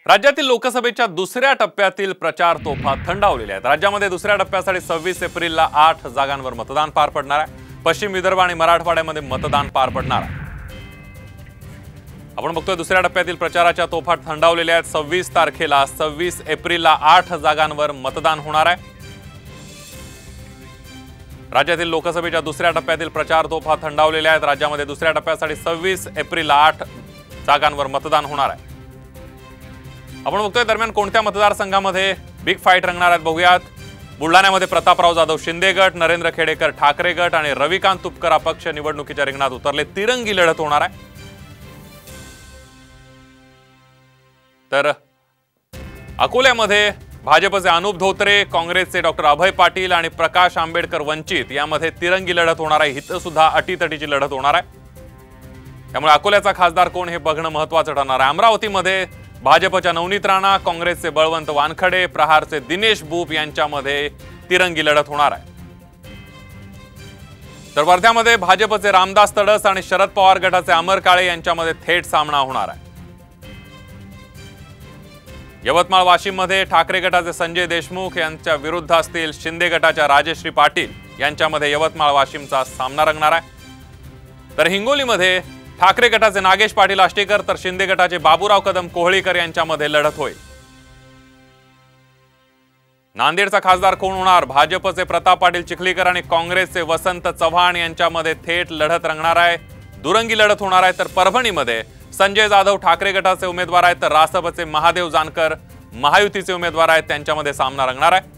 राज्यातील लोकसभेच्या दुसऱ्या टप्प्यातील प्रचार तोफा थंडावलेल्या आहेत। राज्यामध्ये दुसऱ्या टप्प्यासाठी 26 एप्रिलला 8 जागांवर मतदान पार पडणार आहे। पश्चिम विदर्भ आणि मराठवाड्यामध्ये मतदान पार पडणार आहे। आपण बघतोय दुसऱ्या टप्प्यातील प्रचाराच्या तोफा थंडावलेल्या आहेत। 26 तारखेला 26 एप्रिलला 8 जागांवर मतदान होणार आहे। राज्यातील लोकसभेच्या दुसऱ्या टप्प्यातील प्रचार तोफा थंडावलेल्या आहेत। राज्यामध्ये दुसऱ्या टप्प्यासाठी 26 एप्रिलला 8 जागांवर मतदान होणार आहे। आपण बघतोय दरम्यान कोणत्या मतदारसंघामध्ये बिग फाईट रंगणार आहेत बघूयात। बुलढाण्यामध्ये प्रतापराव जाधव शिंदे गट, नरेंद्र खेडेकर ठाकरे गट आणि रविकांत तुपकर अपक्ष निवडणुकीच्या रिंगणात उतरले। तिरंगी लढत होणार आहे। तर अकोल्यामध्ये भाजपचे अनुप धोत्रे, काँग्रेसचे डॉक्टर अभय पाटील आणि प्रकाश आंबेडकर वंचित यामध्ये तिरंगी लढत होणार आहे। इथं सुद्धा अटीतटीची लढत होणार आहे। त्यामुळे अकोल्याचा खासदार कोण हे बघणं महत्त्वाचं ठरणार आहे। अमरावतीमध्ये भाजपच्या नवनीत राणा, काँग्रेसचे बळवंत वानखडे, प्रहारचे दिनेश बुप यांच्यामध्ये तिरंगी लढत होणार आहे। तर वर्ध्यामध्ये भाजपचे रामदास तडस आणि शरद पवार गटाचे अमर काळे यांच्यामध्ये थेट सामना होणार आहे। यवतमाळ वाशिममध्ये ठाकरे गटाचे संजय देशमुख यांच्या विरुद्ध असतील शिंदे गटाच्या राजश्री पाटील यांच्यामध्ये यवतमाळ वाशिमचा सामना रंगणार आहे। तर हिंगोलीमध्ये ठाकरे गटाचे नागेश पाटील आष्टेकर तर शिंदे गटाचे बाबूराव कदम कोहळीकर यांच्यामध्ये लढत होईल। नांदेडचा खासदार कोण होणार? भाजपचे प्रताप पाटील चिखलीकर आणि काँग्रेसचे वसंत चव्हाण यांच्यामध्ये थेट लढत रंगणार आहे। दुरंगी लढत होणार आहे। तर परभणीमध्ये संजय जाधव ठाकरे गटाचे उमेदवार आहेत, तर रासपचे महादेव जानकर महायुतीचे उमेदवार आहेत, त्यांच्यामध्ये सामना रंगणार आहे।